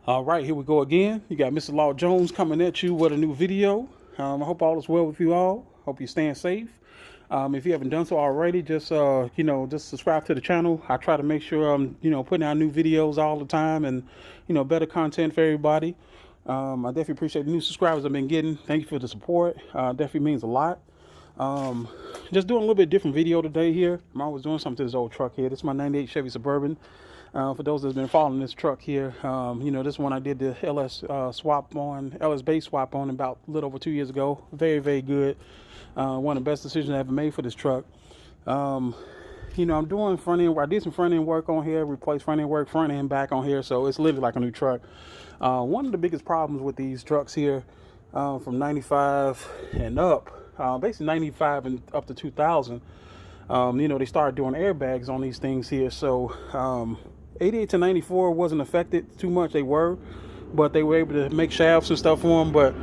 All right, here we go again. You got Mr. Law Jones coming at you with a new video. I hope all is well with you all. Hope you're staying safe. If you haven't done so already, just subscribe to the channel. I try to make sure I'm, putting out new videos all the time and, better content for everybody. I definitely appreciate the new subscribers I've been getting. Thank you for the support. Definitely means a lot. Um, just doing a little bit different video today here. I'm always doing something to this old truck here. This is my 98 Chevy Suburban. For those that's been following this truck here, this one I did the LS base swap on about a little over 2 years ago. Very, very good. One of the best decisions I ever made for this truck. I'm doing front end. I did some front end work on here, replaced front end work, front end back on here. So it's literally like a new truck. One of the biggest problems with these trucks here, from 95 and up, basically 95 and up to 2000, they started doing airbags on these things here. So 88 to 94 wasn't affected too much. They were, but they were able to make shafts and stuff for them. But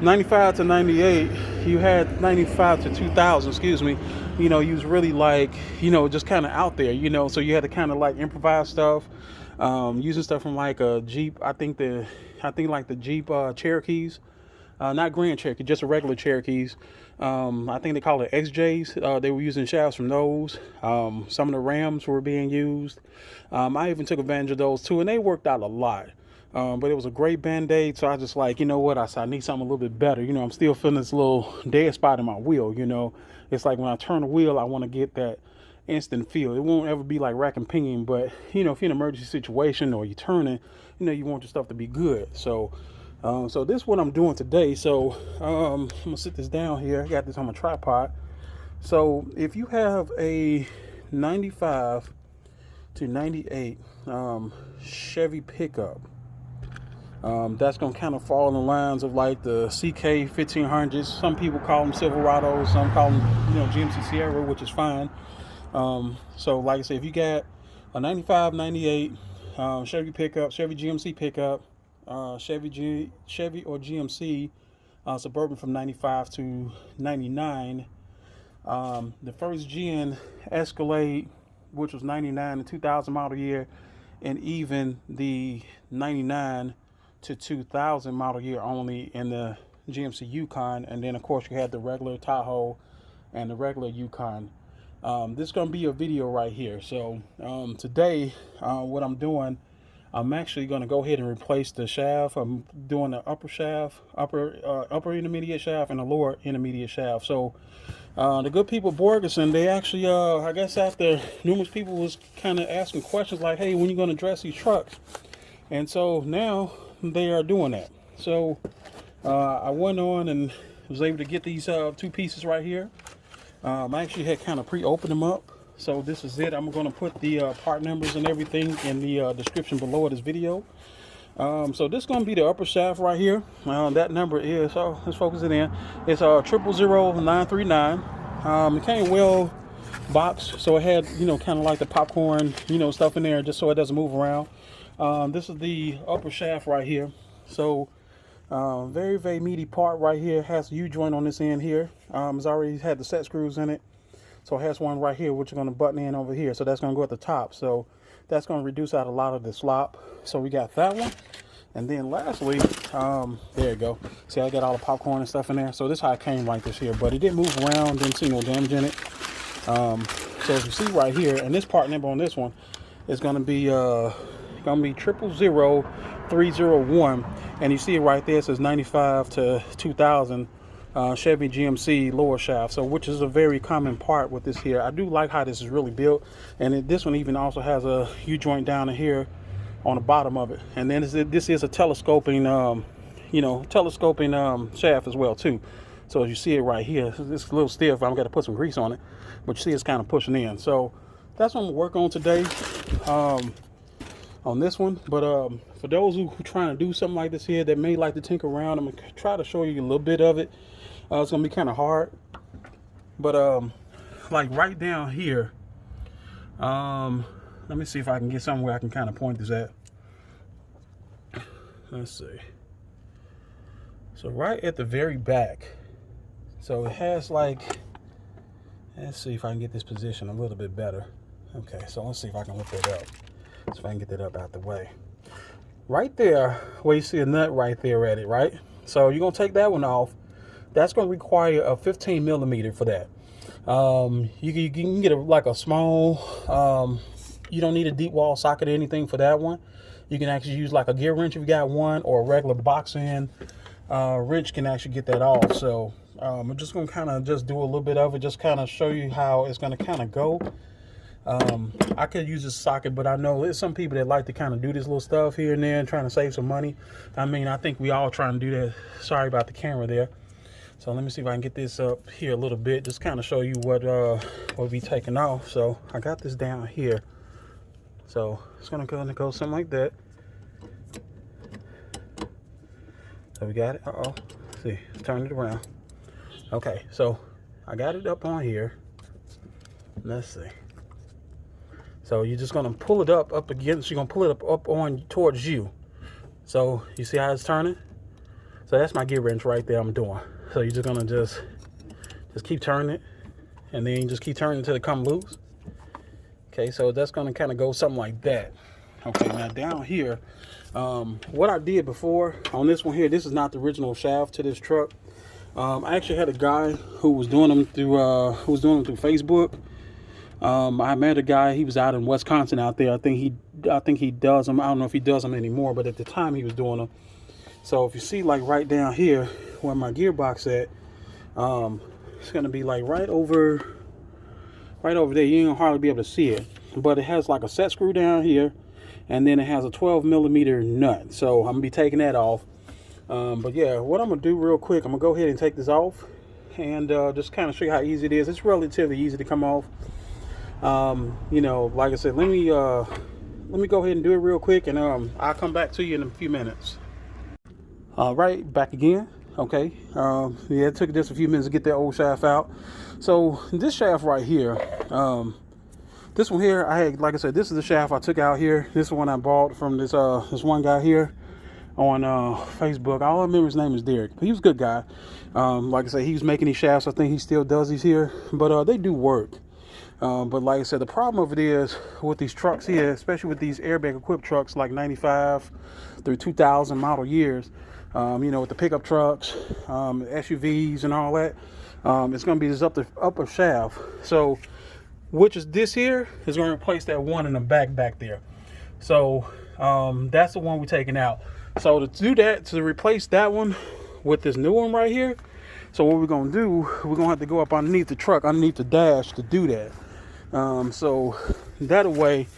95 to 98, you had 95 to 2000, excuse me, you was really like, just kind of out there, so you had to kind of like improvise stuff, using stuff from like a Jeep. I think like the Jeep Cherokees, not Grand Cherokee, just a regular Cherokees. I think they call it XJs. They were using shafts from those. Some of the Rams were being used. I even took advantage of those too, and they worked out a lot. But it was a great band-aid, so I just like, I said, I need something a little bit better. I'm still feeling this little dead spot in my wheel, It's like when I turn the wheel, I want to get that instant feel. It won't ever be like rack and pinion, but, if you're in an emergency situation or you're turning, you want your stuff to be good. So this is what I'm doing today. So I'm gonna sit this down here. I got this on my tripod. So if you have a 95 to 98 Chevy pickup, that's gonna kind of fall in the lines of like the CK 1500s. Some people call them Silverados, some call them GMC Sierra, which is fine. So like I said, if you got a 95, 98 Chevy pickup, Chevy GMC pickup, Chevy or GMC Suburban from 95 to 99, the first gen Escalade, which was 99 to 2000 model year, and even the 99 to 2000 model year only in the GMC Yukon. And then of course you had the regular Tahoe and the regular Yukon. This is going to be a video right here. So today what I'm doing, I'm actually going to go ahead and replace the shaft. I'm doing the upper shaft, upper intermediate shaft, and the lower intermediate shaft. So the good people Borgeson, they actually, I guess after numerous people was kind of asking questions like, hey, when are you going to address these trucks? And so now they are doing that. So I went on and was able to get these two pieces right here. I actually had kind of pre-opened them up. So this is it. I'm going to put the part numbers and everything in the description below this video. So this is going to be the upper shaft right here. That number is, let's focus it in. It's 000939. It came well boxed, so it had, kind of like the popcorn, stuff in there just so it doesn't move around. This is the upper shaft right here. So very, very meaty part right here. It has a U-joint on this end here. It's already had the set screws in it. So it has one right here, which is going to button in over here. So that's going to go at the top. So that's going to reduce out a lot of the slop. So we got that one. And then lastly, there you go. See, I got all the popcorn and stuff in there. So this is how it came like this here. But it didn't move around, didn't see no damage in it. So as you see right here, and this part number on this one is going to be 000301. And you see it right there. It says 95 to 2000. Chevy GMC lower shaft, so which is a very common part with this here. I do like how this is really built, and this one even also has a U-joint down in here on the bottom of it. And then this is a telescoping, shaft as well too. So as you see it right here, it's a little stiff. I've got to put some grease on it, but you see it's kind of pushing in. So that's what I'm gonna work on today on this one. But for those who trying to do something like this here that may like to tinker around, I'm gonna try to show you a little bit of it. It's gonna be kind of hard, but like right down here, let me see if I can get somewhere I can kind of point this at. Let's see. So right at the very back, so it has like, let's see if I can get this position a little bit better. Okay, so let's see if I can lift it up. So if I can get that up out the way. right there where you see a nut right there at it, right? So you're gonna take that one off. That's gonna require a 15 millimeter for that. You can get like a small, you don't need a deep wall socket or anything for that one. You can actually use like a gear wrench if you got one, or a regular box end wrench can actually get that off. So I'm just gonna kind of just do a little bit of it, just kind of show you how it's gonna kind of go. I could use a socket, but I know there's some people that like to kind of do this little stuff here and there and trying to save some money. I mean, I think we all trying to do that. Sorry about the camera there. So let me see if I can get this up here a little bit, just kind of show you what will be taken off. So I got this down here. So it's gonna go something like that. So we got it. Uh-oh. See, let's turn it around. Okay, so I got it up on here. Let's see. So you're just gonna pull it up against, you're gonna pull it up on towards you. So you see how it's turning? So that's my gear wrench right there I'm doing. So you're just gonna just keep turning it, and then you just keep turning until it comes loose. Okay, so that's gonna kind of go something like that. Okay, now down here, what I did before on this one here, this is not the original shaft to this truck. I actually had a guy who was doing them through Facebook. I met a guy, he was out in Wisconsin out there. I think he does them. I don't know if he does them anymore, but at the time he was doing them. So if you see like right down here where my gearbox at, it's gonna be like right over there. You ain't gonna hardly be able to see it, but it has like a set screw down here, and then it has a 12 millimeter nut. So I'm gonna be taking that off. But yeah, what I'm gonna do real quick, I'm gonna go ahead and take this off and just kind of show you how easy it is. It's relatively easy to come off. You know, like I said, let me go ahead and do it real quick, and I'll come back to you in a few minutes. All right, back again. Okay, yeah, it took just a few minutes to get that old shaft out. So this shaft right here, this one here, I had, like I said, this is the shaft I took out here. This is one I bought from this one guy here on Facebook. I don't remember his name is Derek, but he was a good guy. Like I said, he was making these shafts. I think he still does these here, but they do work. But like I said, the problem of it is with these trucks here, especially with these airbag equipped trucks like 95 through 2000 model years, you know, with the pickup trucks, SUVs and all that, it's going to be this upper shaft. So which is this here is going to replace that one in the back there. So that's the one we're taking out. So to do that, to replace that one with this new one right here, so what we're going to do, we're going to have to go up underneath the truck, underneath the dash to do that. So that way,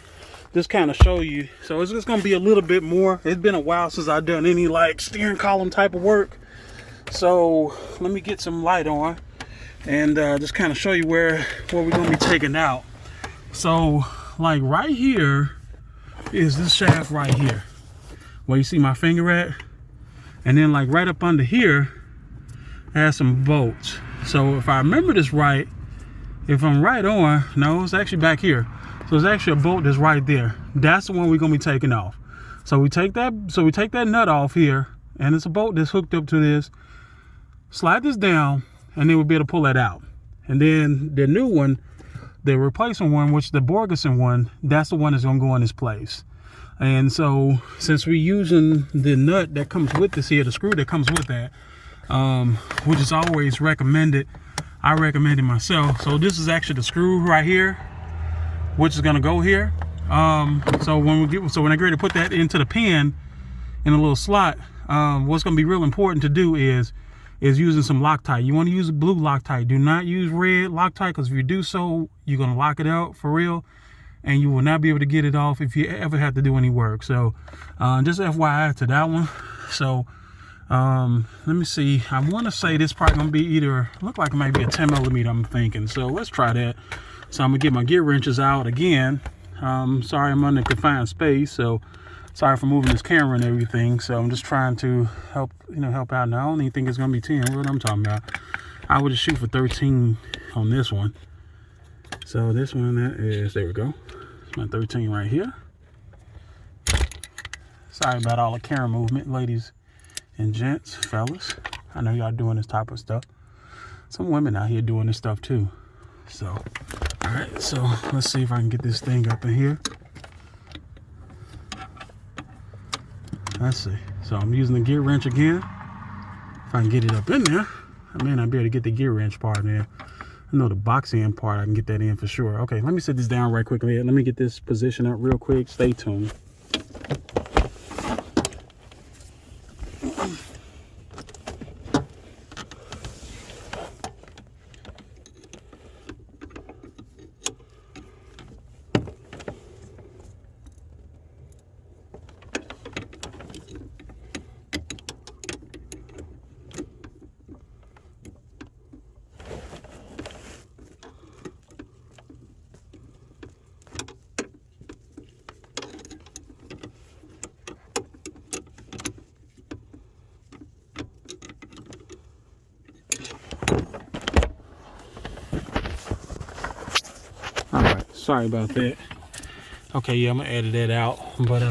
just kind of show you. So it's just going to be a little bit more. It's been a while since I've done any like steering column type of work. So let me get some light on and just kind of show you where we're going to be taking out. So like right here is this shaft right here, where you see my finger at, and then like right up under here has some bolts. So if I remember this right, if I'm right on, no, it's actually back here. So it's actually a bolt that's right there. That's the one we're gonna be taking off. So we take that nut off here, and it's a bolt that's hooked up to this. Slide this down, and then we'll be able to pull that out. And then the new one, the replacement one, which is the Borgeson one, that's the one that's gonna go in this place. And so since we're using the nut that comes with this here, the screw that comes with that, which is always recommended, I recommend it myself. So this is actually the screw right here, which is gonna go here. So when I get ready to put that into the pin in a little slot, what's gonna be real important to do is using some Loctite. You want to use blue Loctite. Do not use red Loctite, because if you do so, you're gonna lock it out for real, and you will not be able to get it off if you ever have to do any work. So just FYI to that one. So let me see, I want to say this probably gonna be either, look like it might be a 10 millimeter, I'm thinking. So let's try that. So I'm gonna get my gear wrenches out again. Sorry, I'm under confined space, so sorry for moving this camera and everything. So I'm just trying to help out. Now I don't even think it's gonna be 10. What I'm talking about, I would just shoot for 13 on this one. So this one, that is, there we go, it's my 13 right here. Sorry about all the camera movement, ladies and gents, fellas. I know y'all doing this type of stuff. Some women out here doing this stuff too. So all right, so let's see if I can get this thing up in here. Let's see. So I'm using the gear wrench again. If I can get it up in there, I may not be able to get the gear wrench part in there. I know the box end part, I can get that in for sure. Okay, let me set this down right quickly. Let me get this position up real quick. Stay tuned. Sorry about that. Okay, yeah, I'm gonna edit that out. But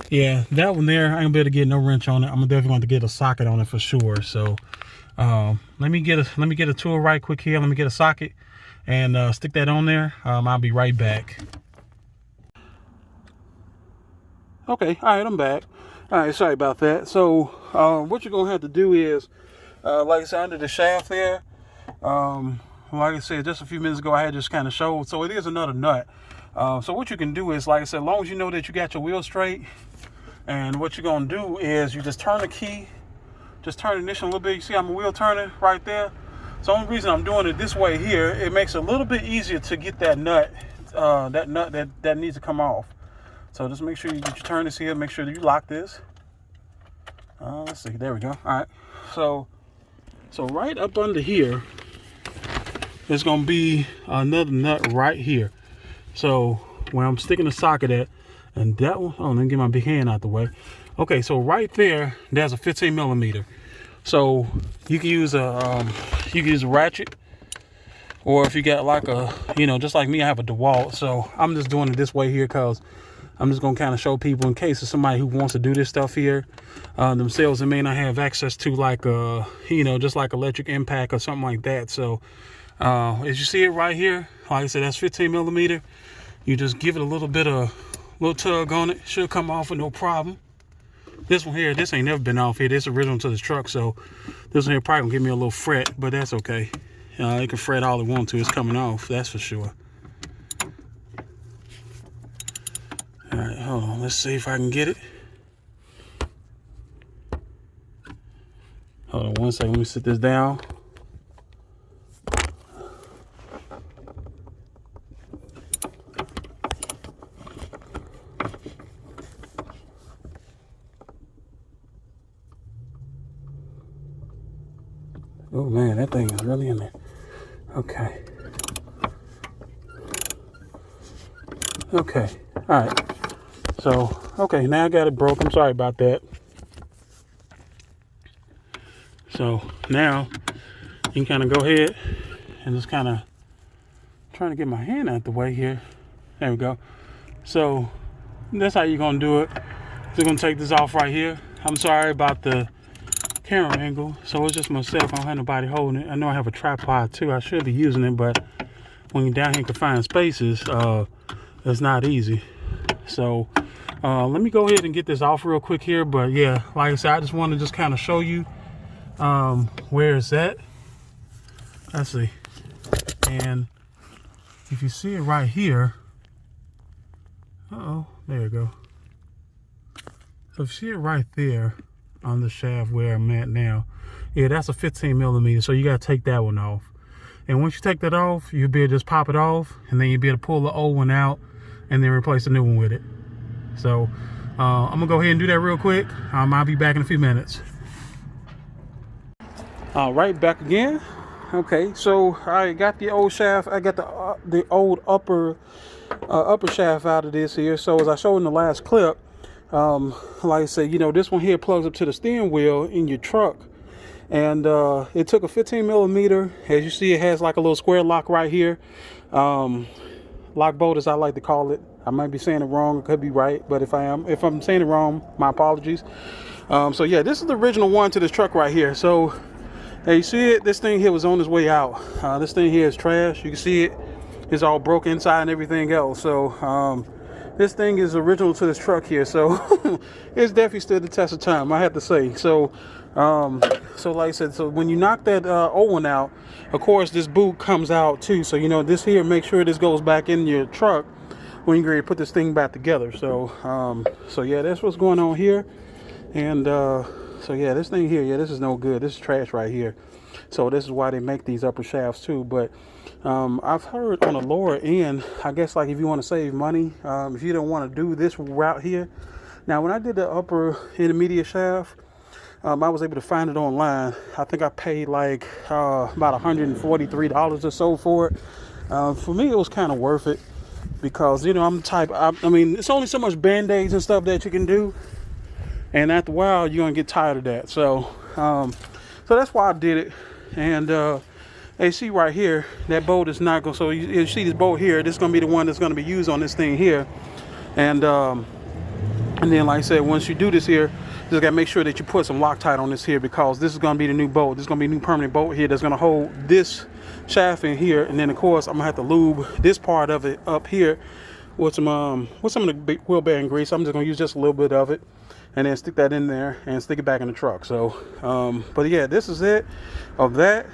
yeah, that one there, I ain't gonna be able to get no wrench on it. I'm definitely going to get a socket on it for sure. So let me get a tool right quick here. Let me get a socket and stick that on there. I'll be right back. Okay, all right, I'm back. All right, sorry about that. So what you're gonna have to do is, like I said, under the shaft there, like I said just a few minutes ago, I had just kind of showed. So it is another nut. So what you can do is, like I said, as long as you know that you got your wheel straight, and what you're gonna do is you just turn the key, just turn the ignition a little bit. You see I'm a wheel turning right there. So the only reason I'm doing it this way here, it makes it a little bit easier to get that nut, that needs to come off. So just make sure you turn this here, make sure that you lock this. Let's see, there we go. All right, so right up under here, there's gonna be another nut right here. So where I'm sticking the socket at, and that one, oh, let me get my big hand out the way. Okay, so right there, there's a 15 millimeter. So you can use a ratchet, or if you got like a, just like me, I have a DeWalt. So I'm just doing it this way here because I'm just gonna kind of show people in case of somebody who wants to do this stuff here themselves and may not have access to like just like electric impact or something like that. So as you see it right here, like I said, that's 15 millimeter. You just give it a little tug on it. Should come off with no problem. This one here, this ain't never been off here. This is original to this truck, so this one here probably gonna give me a little fret, but that's okay. It can fret all it wants to. It's coming off, that's for sure. All right, hold on. Let's see if I can get it. Hold on one second. Let me sit this down. Oh man, that thing is really in there. Okay. Okay. All right. So, okay, now I got it broke. I'm sorry about that. So now you can kind of go ahead and just kind of trying to get my hand out the way here. There we go. So that's how you're gonna do it. You're gonna take this off right here. I'm sorry about the camera angle. So it's just myself. I don't have nobody holding it. I know I have a tripod too. I should be using it, but when you're down here in confined spaces, it's not easy. So let me go ahead and get this off real quick here. But yeah, like I said, I just want to just kind of show you where it's at. Let's see. And if you see it right here, there you go. So if you see it right there on the shaft where I'm at now, yeah, that's a 15 millimeter. So you got to take that one off. And once you take that off, you'll be able to just pop it off, and then you'll be able to pull the old one out and then replace the new one with it. So I'm gonna go ahead and do that real quick. I'll be back in a few minutes. All right, back again. Okay, so I got the old shaft. I got the old upper shaft out of this here. So as I showed in the last clip, like I said, this one here plugs up to the steering wheel in your truck. And it took a 15 millimeter. As you see, it has like a little square lock right here. Lock bolt, as I like to call it. I might be saying it wrong. It could be right, but if I'm saying it wrong, my apologies. So yeah, this is the original one to this truck right here. So hey, you see it? This thing here was on its way out. This thing here is trash. You can see it. It's all broke inside and everything else. So this thing is original to this truck here, so it's definitely stood the test of time, I have to say. So so like I said, so when you knock that old one out, of course this boot comes out too. So this here, make sure this goes back in your truck when you're ready to put this thing back together. So so yeah, that's what's going on here. And so yeah, this thing here, yeah, this is no good. This is trash right here. So this is why they make these upper shafts too. But I've heard on the lower end, I guess, like if you want to save money, if you don't want to do this route here. Now when I did the upper intermediate shaft, I was able to find it online. I think I paid like about $143 or so for it. For me, it was kind of worth it because I'm the type. I mean, it's only so much band-aids and stuff that you can do, and after a while, you're gonna get tired of that. So, so that's why I did it. And you see right here, that bolt is not going. So you see this bolt here. This is gonna be the one that's gonna be used on this thing here, and then like I said, once you do this here, just gotta make sure that you put some Loctite on this here, because this is gonna be the new bolt. This is gonna be a new permanent bolt here that's gonna hold this shaft in here. And then of course I'm gonna have to lube this part of it up here with some of the wheel bearing grease. I'm just gonna use just a little bit of it and then stick that in there and stick it back in the truck. So but yeah, this is it of that.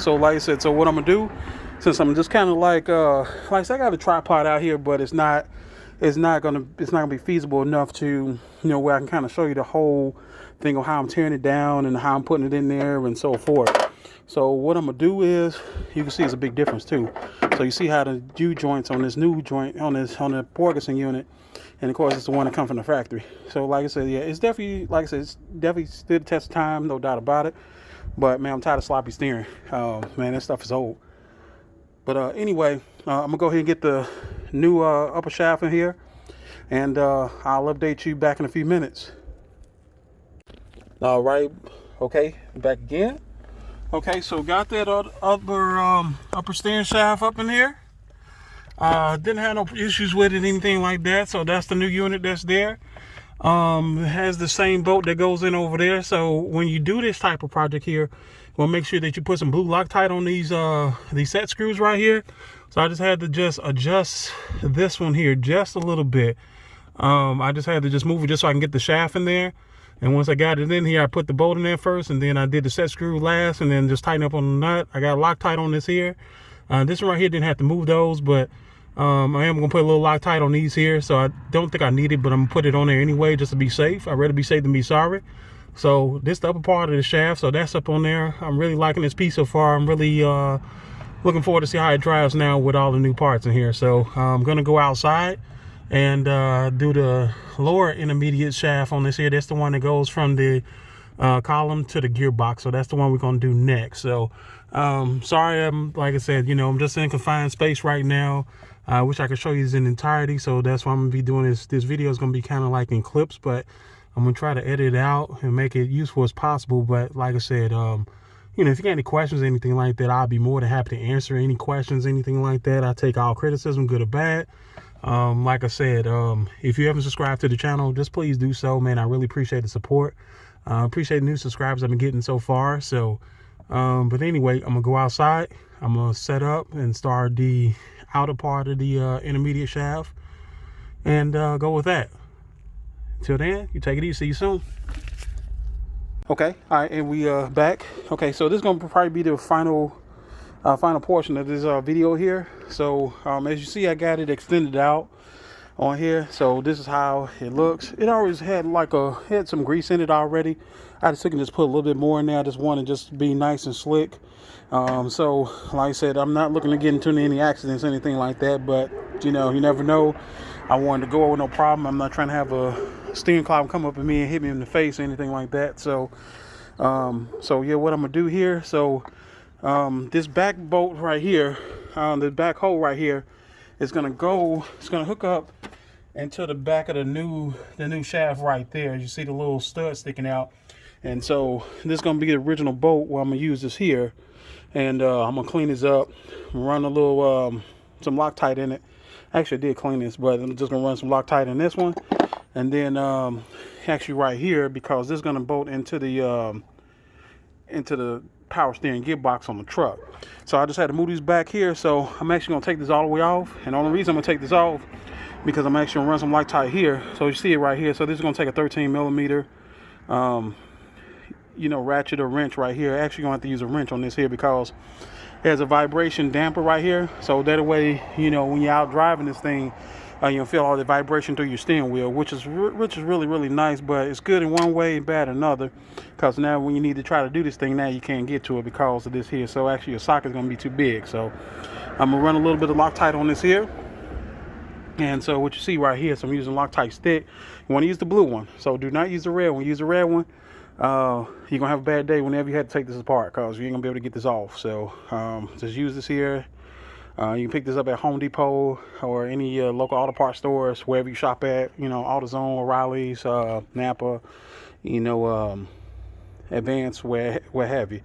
So like I said, so what I'm gonna do, since I'm just kind of like I said, I got a tripod out here, but it's not gonna be feasible enough to where I can kind of show you the whole thing of how I'm tearing it down and how I'm putting it in there and so forth. So what I'm gonna do is, you can see it's a big difference too. So you see how the U joints on this new joint on the Porgerson unit, and of course it's the one that comes from the factory. So like I said, yeah, it's definitely, like I said, it's definitely stood the test of time, no doubt about it. But man, I'm tired of sloppy steering. Man, that stuff is old. But anyway, I'm gonna go ahead and get the new upper shaft in here, and I'll update you back in a few minutes. All right, okay, back again. Okay, so got that upper steering shaft up in here. Didn't have no issues with it, anything like that. So that's the new unit that's there. It has the same bolt that goes in over there. So when you do this type of project here, well, make sure that you put some blue Loctite on these set screws right here. So I just had to just adjust this one here just a little bit. I just had to just move it just so I can get the shaft in there. And once I got it in here, I put the bolt in there first, and then I did the set screw last, and then just tighten up on the nut. I got Loctite on this here. This one right here didn't have to move those, but I am gonna put a little Loctite on these here. So I don't think I need it, but I'm gonna put it on there anyway just to be safe. I'd rather be safe than be sorry. So this is the upper part of the shaft, so that's up on there. I'm really liking this piece so far. I'm really looking forward to see how it drives now with all the new parts in here. So I'm gonna go outside and do the lower intermediate shaft on this here. That's the one that goes from the column to the gearbox. So that's the one we're gonna do next. So sorry, like I said, I'm just in confined space right now. I wish I could show you this in entirety, so that's why I'm gonna be doing this. This video is gonna be kind of like in clips, but I'm gonna try to edit it out and make it useful as possible. But like I said, if you got any questions or anything like that, I'll be more than happy to answer any questions, anything like that. I take all criticism, good or bad. Like I said, if you haven't subscribed to the channel, just please do so, man. I really appreciate the support. Appreciate the new subscribers I've been getting so far. So but anyway, I'm gonna go outside. I'm gonna set up and start the outer part of the intermediate shaft and go with that. Till then, you take it easy. See you soon. Okay, all right, and we back. Okay, so this is gonna probably be the final portion of this video here. So as you see, I got it extended out on here. So this is how it looks. It always had had some grease in it already. I just can just put a little bit more in there. I just want to just be nice and slick. So like I said, I'm not looking to get into any accidents, anything like that, but you never know. I wanted to go with no problem. I'm not trying to have a steering column come up at me and hit me in the face or anything like that. So so yeah, what I'm gonna do here, so this back bolt right here, the back hole right here, it's gonna hook up into the back of the new shaft right there. You see the little stud sticking out, and so this is gonna be the original bolt where I'm gonna use this here, and I'm gonna clean this up, run a little some Loctite in it. Actually, I did clean this, but I'm just gonna run some Loctite in this one, and then actually right here, because this is gonna bolt into the power steering gearbox on the truck. So I just had to move these back here. So I'm actually gonna take this all the way off, and the only reason I'm gonna take this off because I'm actually gonna run some loctite here. So you see it right here. So this is gonna take a 13 millimeter, ratchet or wrench right here. Actually gonna have to use a wrench on this here because it has a vibration damper right here. So that way, when you're out driving this thing, you'll feel all the vibration through your steering wheel, which is really, really nice. But it's good in one way, bad in another. Because now when you need to try to do this thing, now you can't get to it because of this here. So actually your socket's gonna be too big. So I'm gonna run a little bit of Loctite on this here. And so what you see right here, so I'm using Loctite stick. You want to use the blue one. So do not use the red one. Use the red one. You're gonna have a bad day whenever you have to take this apart because you ain't gonna be able to get this off. So just use this here. You can pick this up at Home Depot or any local auto parts stores, wherever you shop at. AutoZone, O'Reilly's, Napa, Advance, where have you.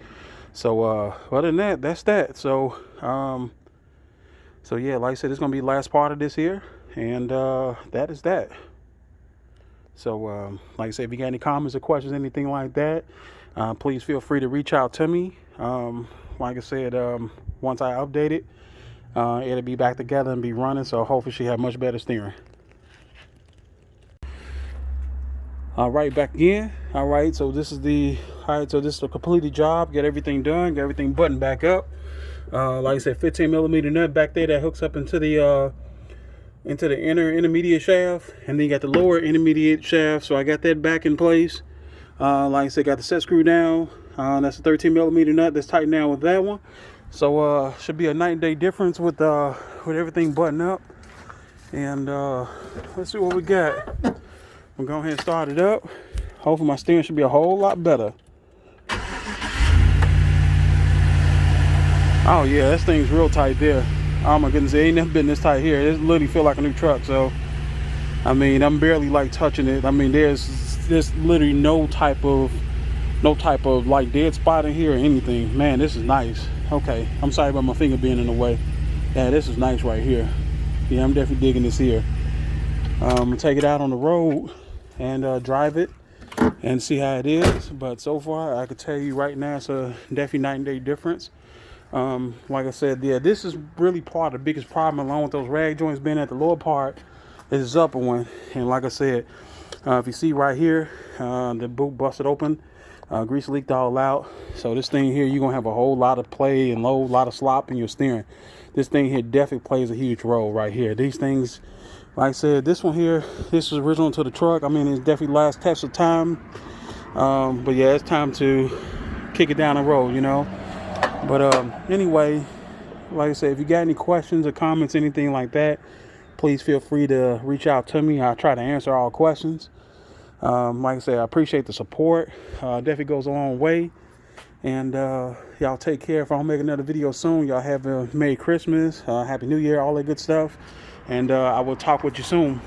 So other than that, that's that. So yeah, like I said, it's gonna be the last part of this here, and that is that. So like I said, if you got any comments or questions, anything like that, please feel free to reach out to me. Like I said, once I update it, it'll be back together and be running, so hopefully she have much better steering. All right, back again. All right, so this is the completed job. Get everything done, get everything buttoned back up. Like I said, 15 millimeter nut back there that hooks up into the intermediate shaft, and then you got the lower intermediate shaft. So I got that back in place. Like I said, got the set screw down. That's a 13 millimeter nut that's tightened down with that one. So should be a night and day difference with everything buttoned up. And let's see what we got. We'll go ahead and start it up. Hopefully my steering should be a whole lot better. Oh yeah, this thing's real tight there. Oh my goodness, it ain't never been this tight here. It literally feel like a new truck. So I mean, I'm barely like touching it. I mean, there's literally no type of like dead spot in here or anything. Man, this is nice. Okay, I'm sorry about my finger being in the way. Yeah, this is nice right here. Yeah, I'm definitely digging this here. I'm gonna take it out on the road and drive it and see how it is. But so far, I could tell you right now, it's a definitely night and day difference. Like I said, yeah, this is really part of the biggest problem, along with those rag joints being at the lower part, is this upper one. And like I said, if you see right here, the boot busted open, grease leaked all out. So this thing here, you're gonna have a whole lot of play and a lot of slop in your steering. This thing here definitely plays a huge role right here. These things, like I said, this one here, this is original to the truck. I mean, it's definitely last test of time. But yeah, it's time to kick it down the road, But anyway, like I said, if you got any questions or comments, anything like that, please feel free to reach out to me. I'll try to answer all questions. Like I said, I appreciate the support. Definitely goes a long way. And y'all take care. If I don't make another video soon, y'all have a Merry Christmas, Happy New Year, all that good stuff. And I will talk with you soon.